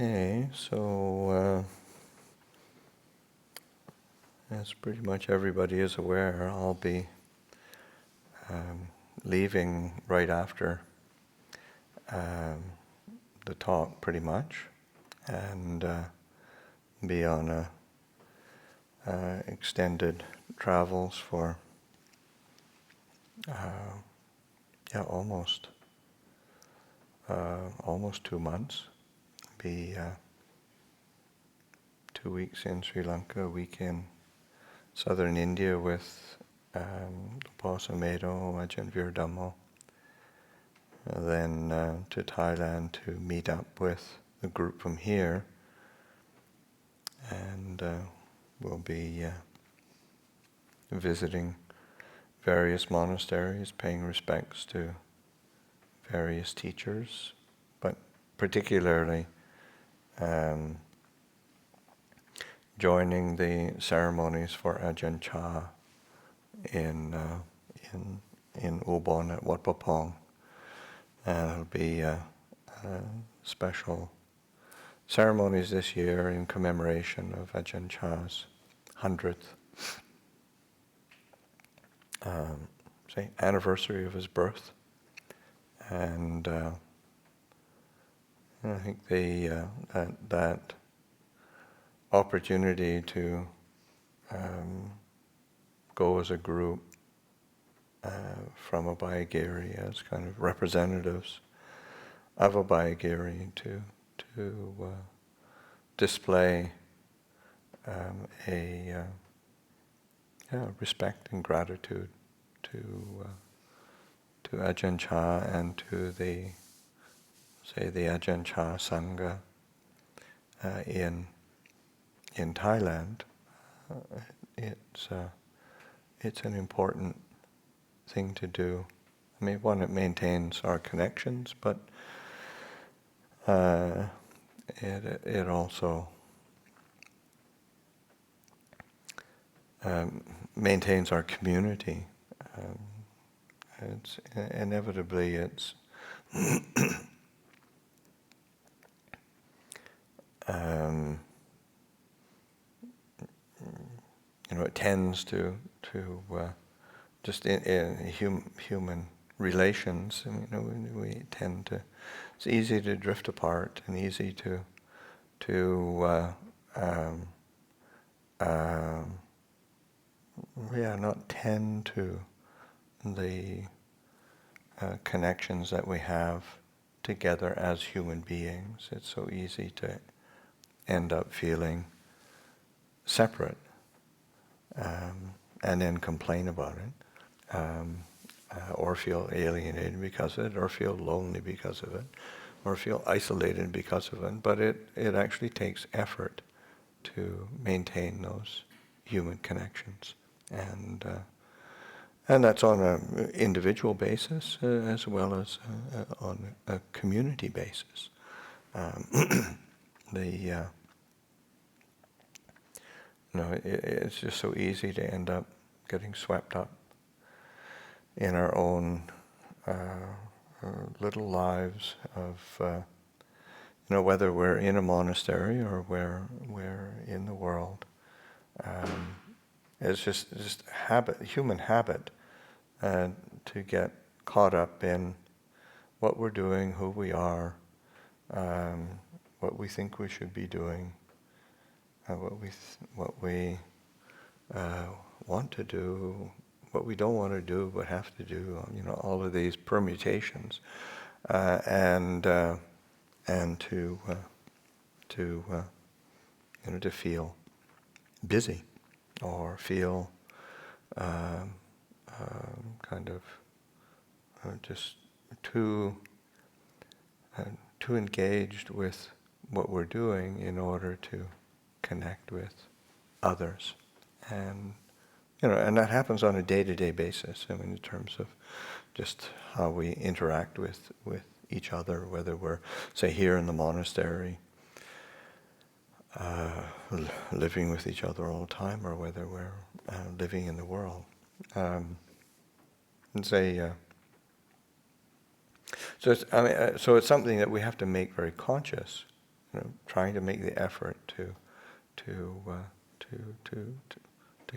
Okay, so as pretty much everybody is aware, I'll be leaving right after the talk pretty much, and be on extended travels for almost 2 months. Be 2 weeks in Sri Lanka, a week in southern India with Pasanno, Ajahn Dhamma, then to Thailand to meet up with the group from here, and we'll be visiting various monasteries, paying respects to various teachers, but particularly joining the ceremonies for Ajahn Chah in Ubon at Wat Pah Pong. It'll be special ceremonies this year in commemoration of Ajahn Chah's 100th anniversary of his birth. And I think that opportunity to go as a group from Abhayagiri as kind of representatives of Abhayagiri to display a respect and gratitude to Ajahn Chah and to the Ajahn Chah Sangha in Thailand. It's an important thing to do. I mean, one, it maintains our connections, but it also maintains our community. It's inevitably it tends to just in human relations. We tend to. It's easy to drift apart and easy to not tend to the connections that we have together as human beings. It's so easy to end up feeling separate and then complain about it, or feel alienated because of it, or feel lonely because of it, or feel isolated because of it. But it actually takes effort to maintain those human connections, and that's on an individual basis as well as on a community basis. It's just so easy to end up getting swept up in our own little lives of, whether we're in a monastery or we're in the world. It's just human habit, to get caught up in what we're doing, who we are, what we think we should be doing, what we want to do, what we don't want to do but have to do. All of these permutations, and to feel busy or feel kind of just too engaged with what we're doing in order to connect with others, and that happens on a day-to-day basis. In terms of just how we interact with each other, whether we're, say, here in the monastery, living with each other all the time, or whether we're living in the world. So it's something that we have to make very conscious trying to make the effort to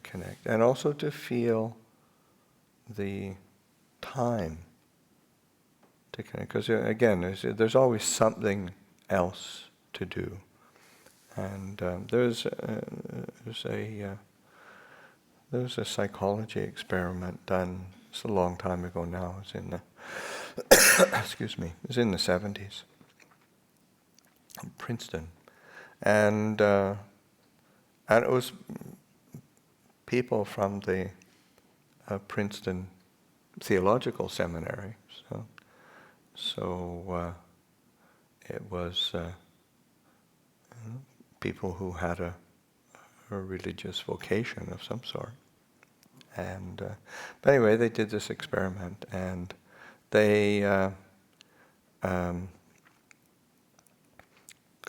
connect, and also to feel the time to connect. Because again, there's always something else to do, and there was a psychology experiment done. It's a long time ago now. It's in the excuse me. It was in the 70s, in Princeton, and it was people from the Princeton Theological Seminary. So it was people who had a religious vocation of some sort. And but anyway, they did this experiment, and they, of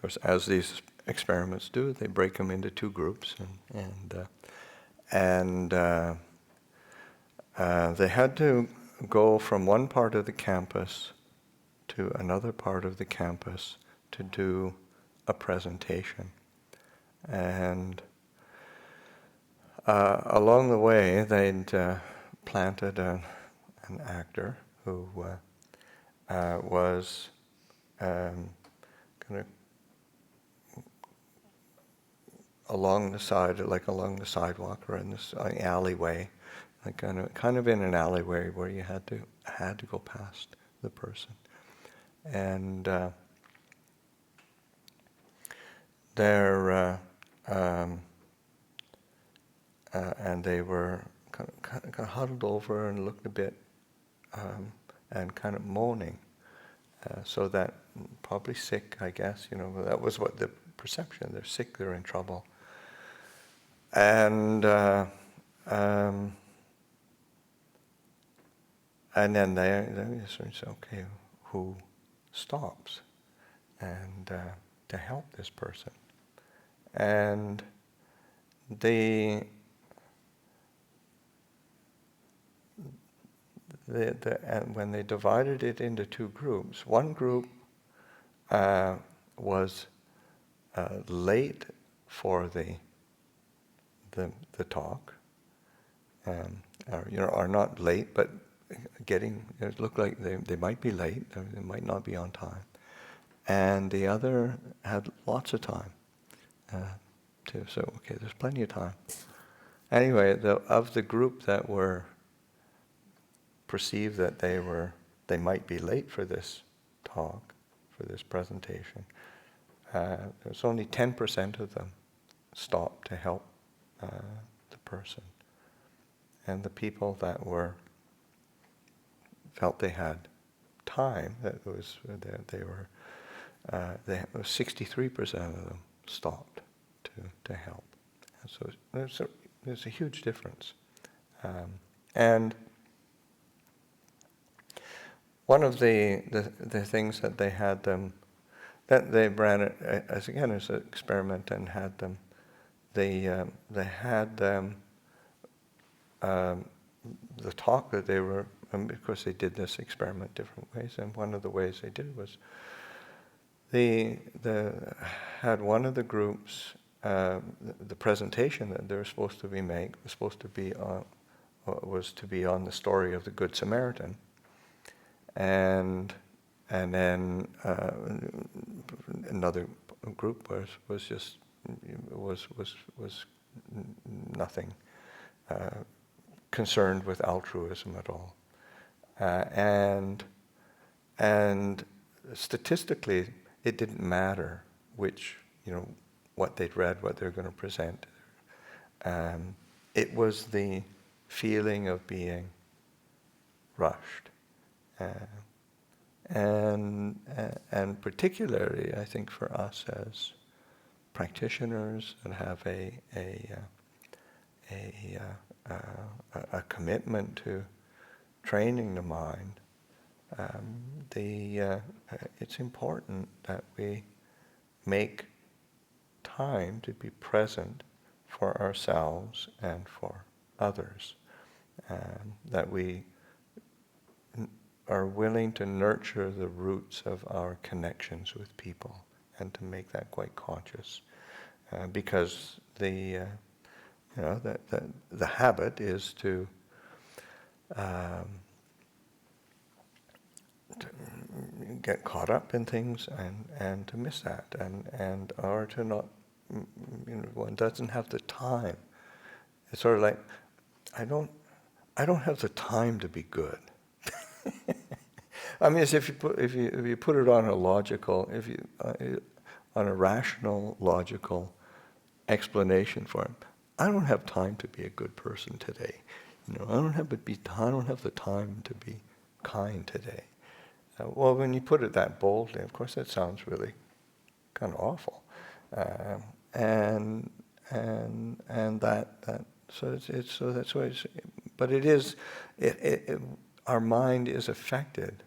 course, as these experiments do, they break them into two groups, and they had to go from one part of the campus to another part of the campus to do a presentation. And along the way, they'd planted an actor who was kind of along the side, like along the sidewalk or in this alleyway, like kind of in an alleyway where you had to go past the person, and and they were kind of huddled over and looked a bit and kind of moaning, so that probably sick, I guess. That was what the perception. They're sick. They're in trouble. And then they sort of say, okay, who stops and to help this person? And and when they divided it into two groups, one group was late for the talk, or not late, but it looked like they might be late, they might not be on time, and the other had lots of time. So okay, there's plenty of time. Anyway, of the group that were perceived that they might be late for this talk, for this presentation, there was only 10% of them stopped to help the person, and the people that felt they had time, that was 63% of them stopped to help. And so there's a huge difference, and one of the things that they had them, that they ran it as an experiment and had them. They had the talk that they were. Of course, they did this experiment different ways, and one of the ways they did was they had one of the groups. The presentation that they were supposed to make was supposed to be on the story of the Good Samaritan, and then another group was nothing concerned with altruism at all, and statistically it didn't matter which what they'd read, what they're going to present. It was the feeling of being rushed. And particularly, I think, for us as practitioners that have a commitment to training the mind, it's important that we make time to be present for ourselves and for others, that we are willing to nurture the roots of our connections with people and to make that quite conscious, because the habit is to get caught up in things and to miss that, and or to not, one doesn't have the time. It's sort of like, I don't have the time to be good. I mean, as if you put it on a logical, on a rational, logical explanation for it. I don't have time to be a good person today. I don't have the time to be kind today. Well, when you put it that boldly, of course, that sounds really kind of awful, and that so that's why it's. But it is, our mind is affected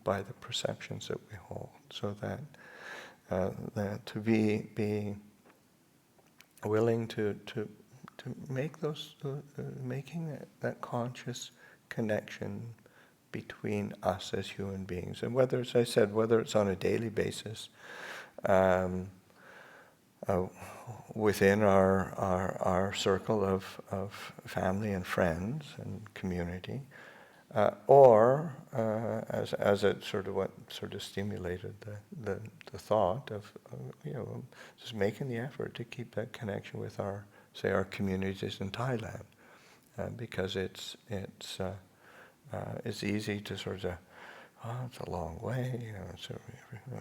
by the perceptions that we hold. So that to be willing to make making that conscious connection between us as human beings, and whether, as I said, whether it's on a daily basis, within our circle of family and friends and community, or as it sort of stimulated the thought of just making the effort to keep that connection with our communities in Thailand, because it's easy to sort of, it's a long way,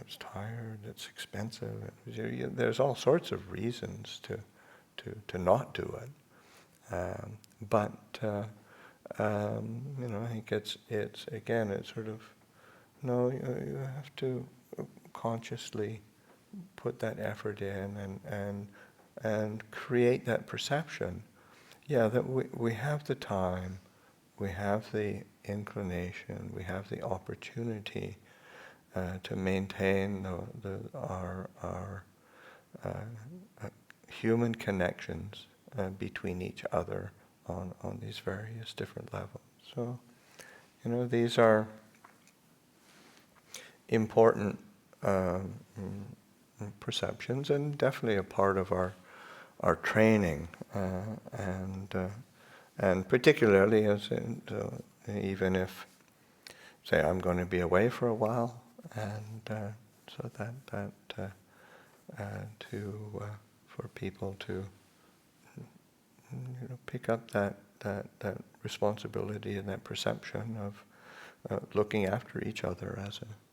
it's tired, it's expensive. There's all sorts of reasons to not do it, but I think it's again, it's sort of, no, you have to consciously put that effort in and create that perception, that we have the time, we have the inclination, we have the opportunity to maintain our human connections between each other on these various different levels. So, these are important perceptions, and definitely a part of our training, and particularly even if, say, I'm going to be away for a while, and so that for people to pick up that responsibility and that perception of looking after each other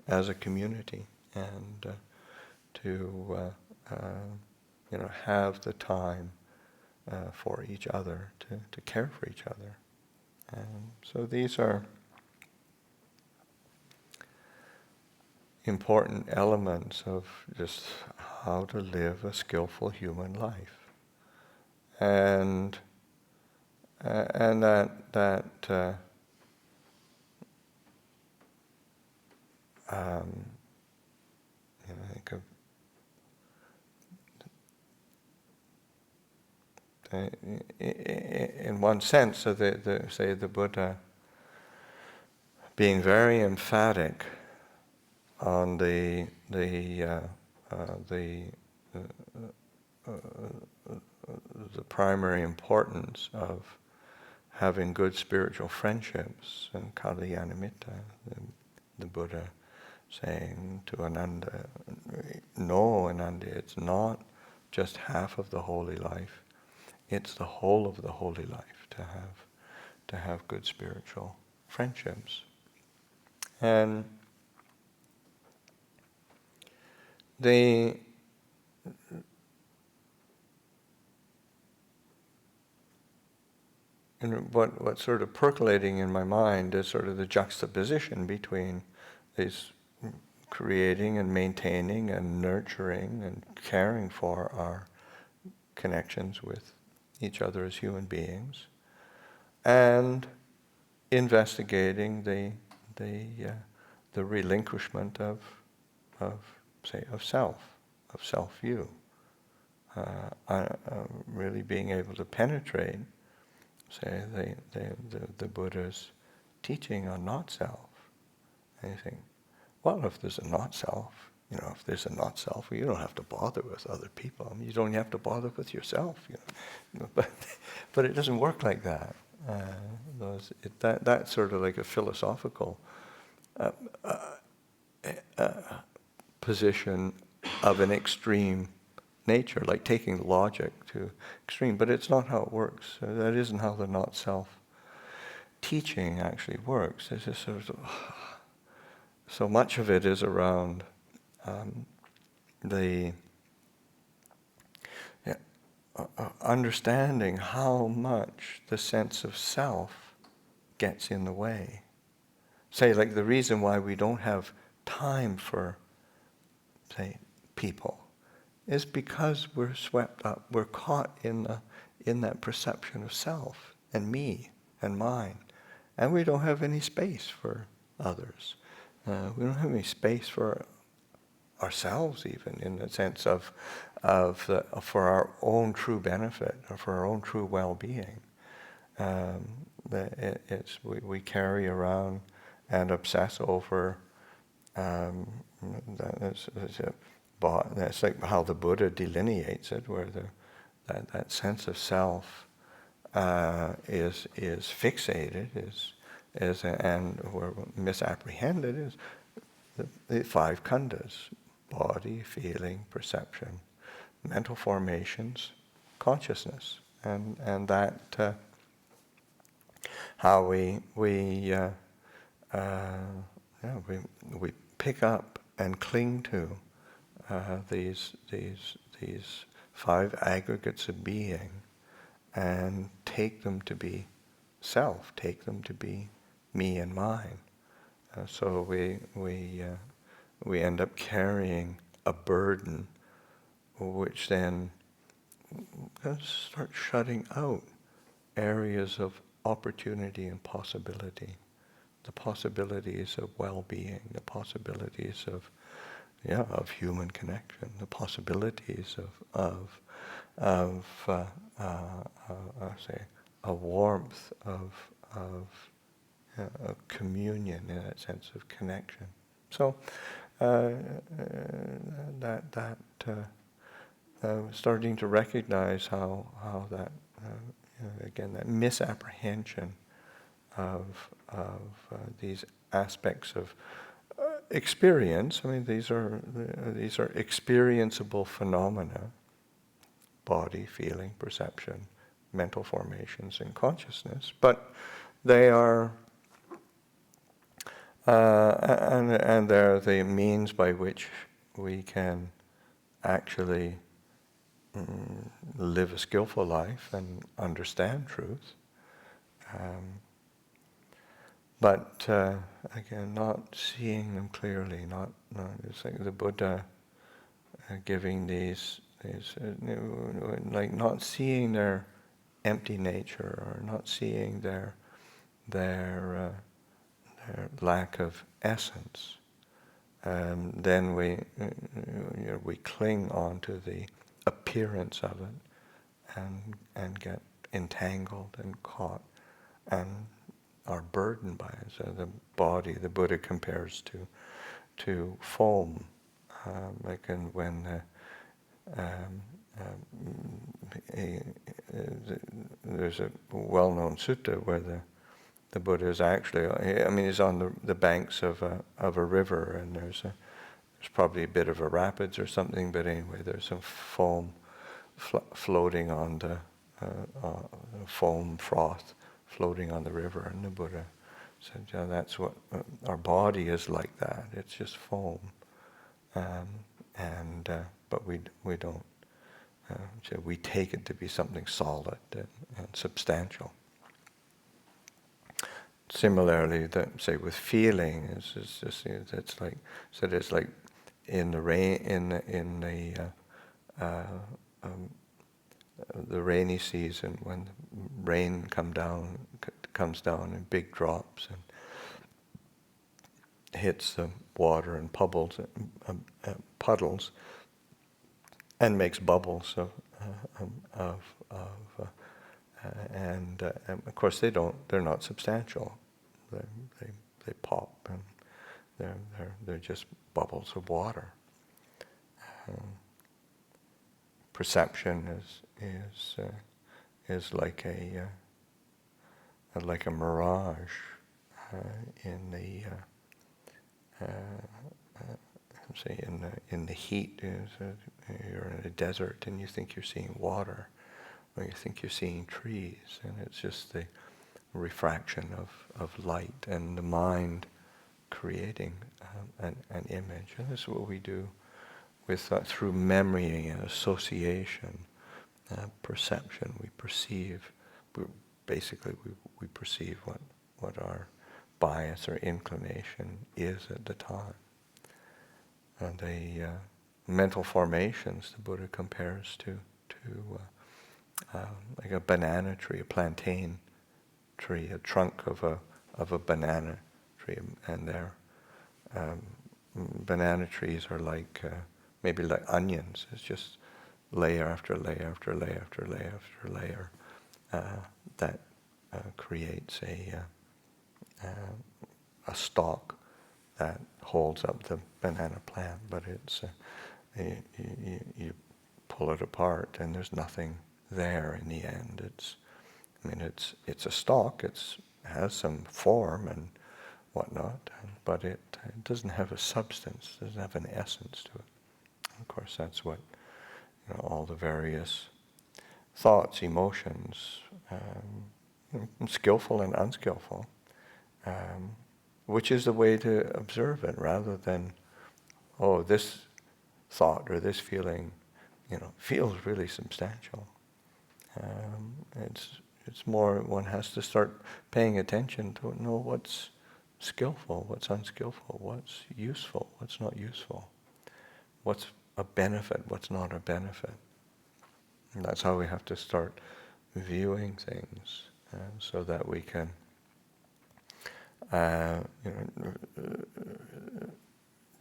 as a community, and to have the time for each other, to care for each other. And so these are important elements of just how to live a skillful human life. And that I think of in one sense, so the Buddha being very emphatic on the primary importance of having good spiritual friendships, and Kalyanamitta, the Buddha saying to Ananda, no, Ananda, it's not just half of the holy life, it's the whole of the holy life to have good spiritual friendships. And what's sort of percolating in my mind is sort of the juxtaposition between these creating and maintaining and nurturing and caring for our connections with each other as human beings, and investigating the relinquishment of self-view, really being able to penetrate, say, the Buddha's teaching on not self. And you think, well, if there's a not self, If there's a not self, well, you don't have to bother with other people. I mean, you don't have to bother with yourself. But it doesn't work like that. That's sort of like a philosophical position of an extreme nature, like taking logic to extreme. But it's not how it works. That isn't how the not self teaching actually works. It's just sort of, so much of it is around the understanding how much the sense of self gets in the way. Say, like the reason why we don't have time for, say, people is because we're swept up, we're caught in that perception of self and me and mine, and we don't have any space for others. We don't have any space for ourselves, even in the sense of for our own true benefit or for our own true well-being. We carry around and obsess over. That's like how the Buddha delineates it, where that sense of self is fixated, and where misapprehended is the five khandhas: body, feeling, perception, mental formations, consciousness, and that how we pick up and cling to these five aggregates of being and take them to be self, take them to be me and mine. So we end up carrying a burden, which then starts shutting out areas of opportunity and possibility, the possibilities of well-being, the possibilities of human connection, the possibilities of say a warmth of communion, in that sense of connection. So starting to recognize how that again, that misapprehension of these aspects of experience. I mean, these are experienceable phenomena: body, feeling, perception, mental formations, and consciousness. But they are, and they're the means by which we can actually live a skillful life and understand truth. But again, not seeing them clearly, not it's like the Buddha giving these like not seeing their empty nature, or not seeing their lack of essence. Then we cling on to the appearance of it and get entangled and caught and are burdened by it. So the body, the Buddha compares to foam, like when there's a well-known sutta where the Buddha is actually, he's on the banks of a river, and there's probably a bit of a rapids or something, but anyway, there's some foam floating on the foam froth floating on the river, and the Buddha said, that's what our body is like. That it's just foam, but we don't. So we take it to be something solid and substantial. Similarly, say with feeling, it's like in the rain, the rainy season, when the rain comes down in big drops and hits the water and puddles and makes bubbles and of course they're not substantial. They pop, and they're just bubbles of water. perception is like a mirage in the say in the heat. You're in a desert and you think you're seeing water, or you think you're seeing trees, and it's just the refraction of light and the mind creating an image. And this is what we do with through memory and association, perception. We perceive. We perceive what our bias or inclination is at the time. And the mental formations the Buddha compares to like a banana tree, a plantain tree, a trunk of a banana tree, and their banana trees are like maybe like onions. It's just layer after layer after layer after layer after layer that creates a stalk that holds up the banana plant. But it's you pull it apart and there's nothing there in the end. It's a stalk. It has some form and whatnot, but it doesn't have a substance. Doesn't have an essence to it. And of course, that's what all the various thoughts, emotions, skillful and unskillful, which is the way to observe it, rather than, oh, this thought or this feeling, feels really substantial. It's more, one has to start paying attention to know what's skillful, what's unskillful, what's useful, what's not useful, what's a benefit, what's not a benefit. And that's how we have to start viewing things, so that we can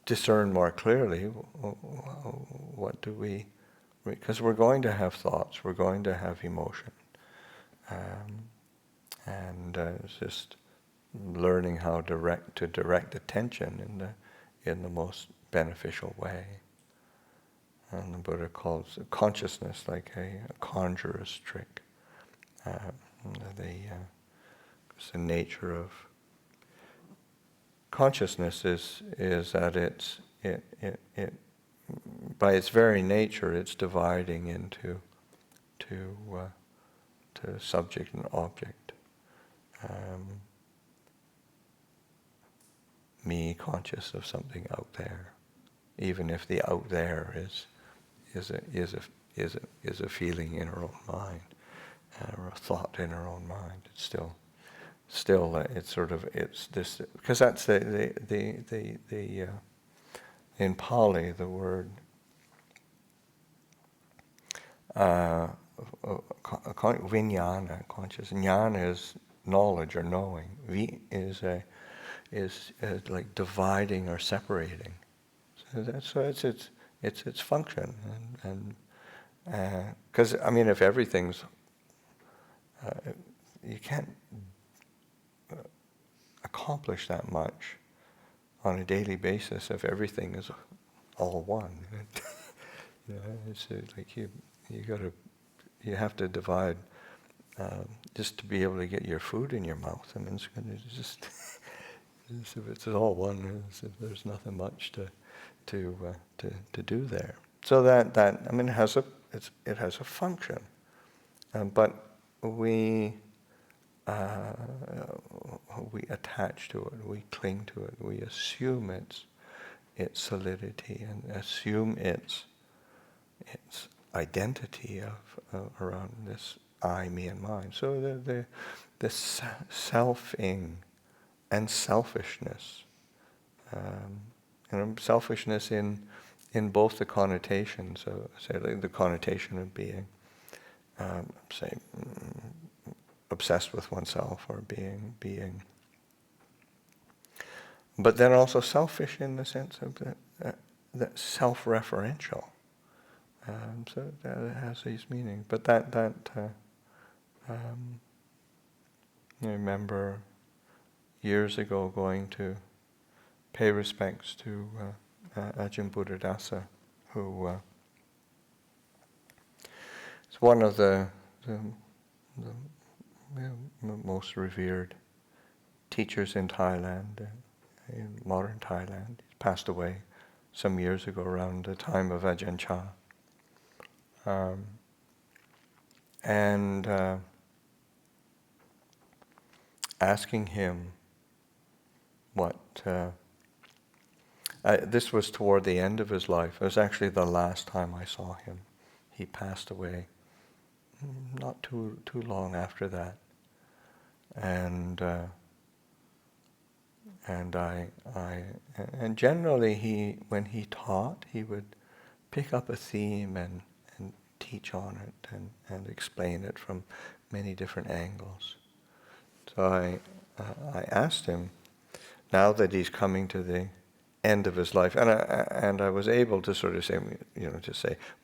discern more clearly what do we, because we're going to have thoughts, we're going to have emotion, and it's just learning how to direct attention in the most beneficial way. And the Buddha calls consciousness like a conjurer's trick. The nature of consciousness is that it by its very nature it's dividing into to subject and object. Me conscious of something out there, even if the out there is a feeling in our own mind, or a thought in our own mind. It's still it's this, because that's the in Pali the word vijnana, conscious. Jnana is knowledge or knowing. Vi is like dividing or separating. So it's its function, and because if everything's you can't accomplish that much on a daily basis if everything is all one. It's like you have to divide just to be able to get your food in your mouth, and it's going to just if it's all one, there's nothing much to do there. So that it has a function, but we attach to it, we cling to it, we assume its solidity and assume its identity of around this I, me, and mine. So the selfing and selfishness, selfishness in both the connotations, say like the connotation of being, say, obsessed with oneself or being, but then also selfish in the sense of that self-referential. So that has these meanings. But I remember years ago going to pay respects to Ajahn Buddhist, who It's one of the most revered teachers in Thailand, in modern Thailand. He passed away some years ago around the time of Ajahn Chah. And asking him what... this was toward the end of his life. It was actually the last time I saw him. He passed away not too long after that. And generally when he taught, he would pick up a theme and teach on it and explain it from many different angles. So I asked him, now that he's coming to the end of his life, and I was able to sort of say,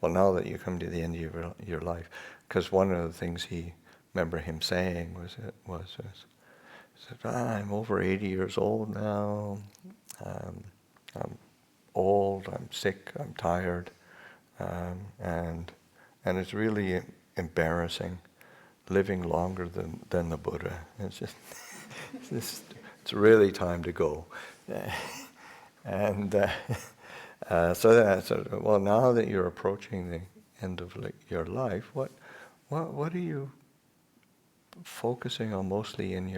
well, now that you come to the end of your life, because one of the things he remember him saying was he said, I'm over 80 years old now. I'm old. I'm sick. I'm tired, and it's really embarrassing living longer than the Buddha. It's just it's really time to go. And so then I said, well, now that you're approaching the end of your life, what are you focusing on mostly in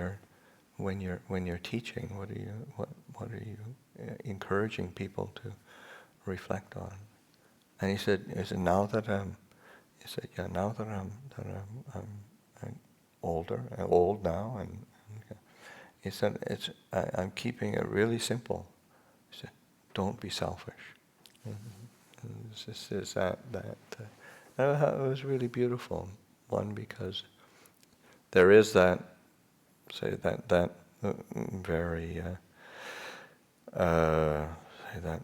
when you're teaching? What are you encouraging people to reflect on? And he said, now that I'm old now, and he said, I'm keeping it really simple. He said, don't be selfish. This is that. It was really beautiful. One, because there is that very that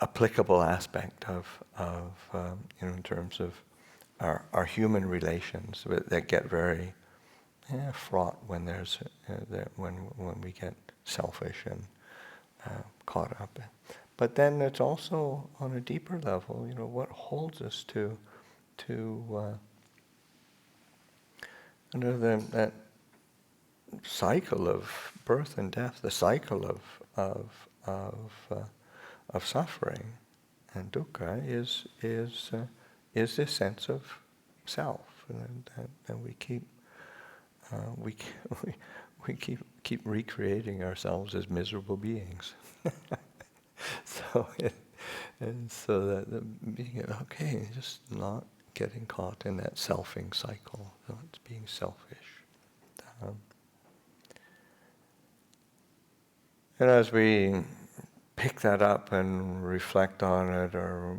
applicable aspect of in terms of our human relations that get very fraught when there's when we get selfish and caught up. But then it's also on a deeper level, what holds us to that cycle of birth and death, the cycle of suffering and dukkha is this sense of self, and we keep recreating ourselves as miserable beings. So that being okay, just not getting caught in that selfing cycle, not being selfish. And as we pick that up and reflect on it, or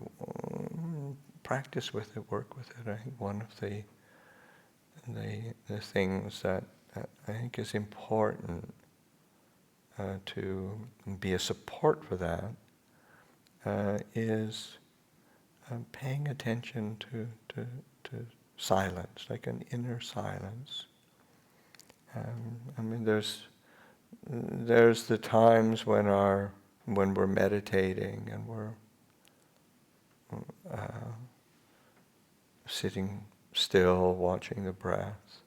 practice with it, work with it, I think one of the things that I think is important to be a support for that is paying attention to silence, like an inner silence. There's the times when we're meditating and we're sitting still, watching the breath,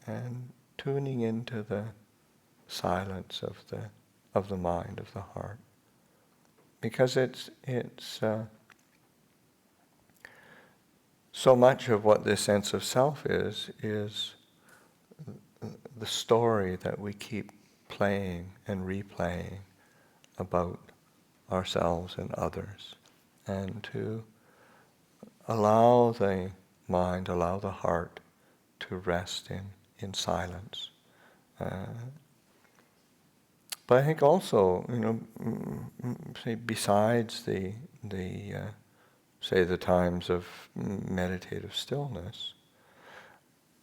and tuning into the silence of the mind, of the heart, because it's so much of what this sense of self is the story that we keep playing and replaying about ourselves and others, and to allow the mind, allow the heart to rest in silence. But I think also, say besides the times of meditative stillness,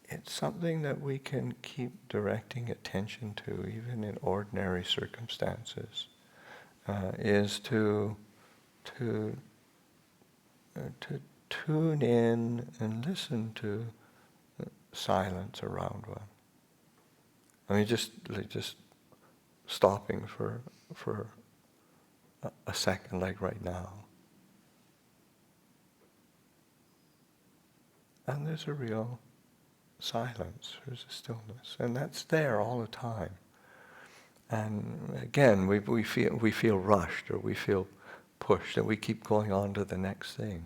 it's something that we can keep directing attention to, even in ordinary circumstances, is to tune in and listen to silence around one. I mean, just stopping for a second, like right now. and there's a real silence, there's a stillness, and that's there all the time. And again, we feel rushed, or we feel pushed, and we keep going on to the next thing,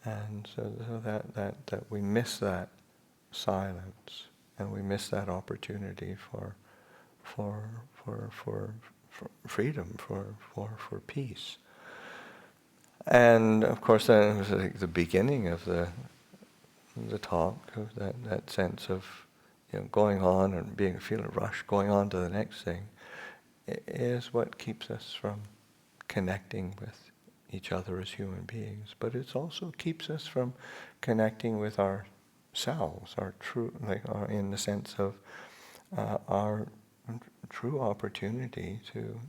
and so that we miss that silence, and we miss that opportunity for freedom, for peace. And of course, that was like the beginning of the talk, of that sense of going on and feeling rushed, going on to the next thing, is what keeps us from connecting with each other as human beings. But it also keeps us from connecting with ourselves, our true, in the sense of our true opportunity to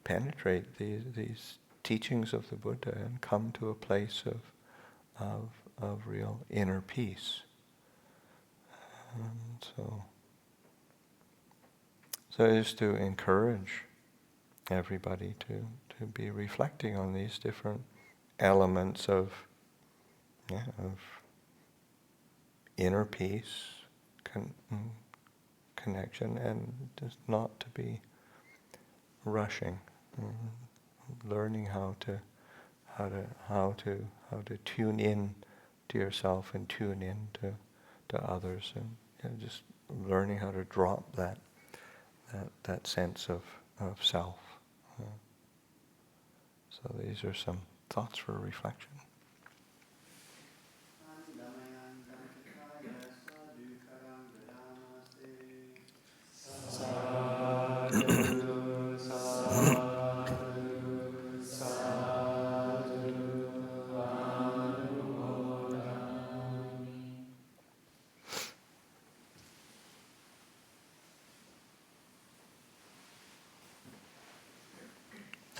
penetrate these teachings of the Buddha and come to a place of real inner peace. So it is to encourage everybody to be reflecting on these different elements of inner peace, connection, and just not to be rushing, learning how to tune in to yourself and tune in to others, and just learning how to drop that sense of self. So these are some thoughts for reflection.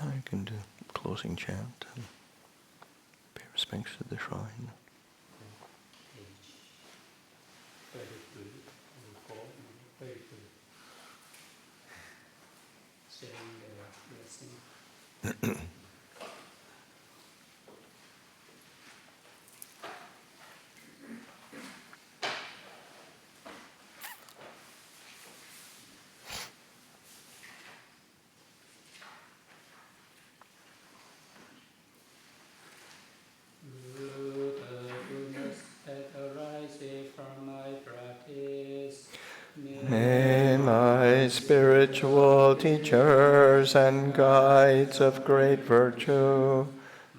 I can do closing chant and pay respects to the shrine. May my spiritual teachers and guides of great virtue,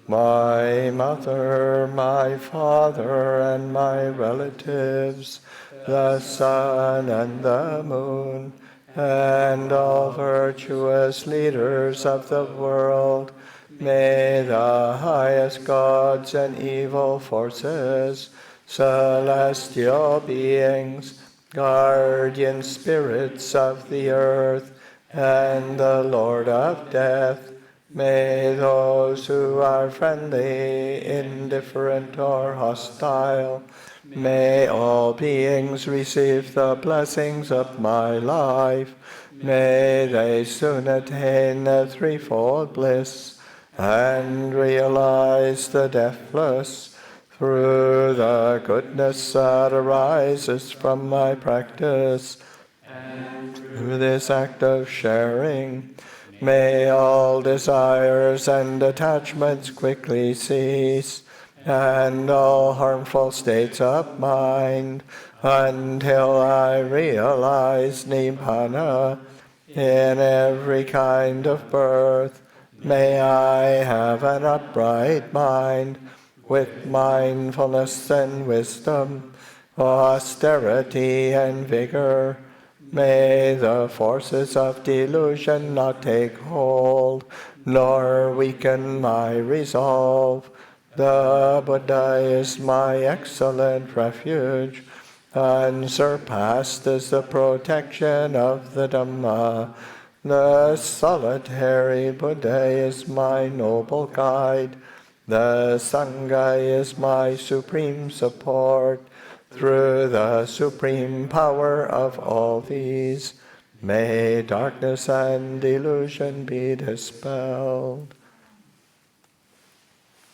my mother, my father, and my relatives, the sun and the moon, and all virtuous leaders of the world, may the highest gods and evil forces, celestial beings, guardian spirits of the earth, and the Lord of death, may those who are friendly, indifferent, or hostile, may all beings receive the blessings of my life, may they soon attain the threefold bliss, and realize the deathless, through the goodness that arises from my practice. And through this act of sharing, may all desires and attachments quickly cease, and all harmful states of mind, until I realize Nibbana in every kind of birth. May I have an upright mind, with mindfulness and wisdom, austerity and vigor. May the forces of delusion not take hold, nor weaken my resolve. The Buddha is my excellent refuge. Unsurpassed is the protection of the Dhamma. The solitary Buddha is my noble guide. The Sangha is my supreme support. Through the supreme power of all these, may darkness and delusion be dispelled.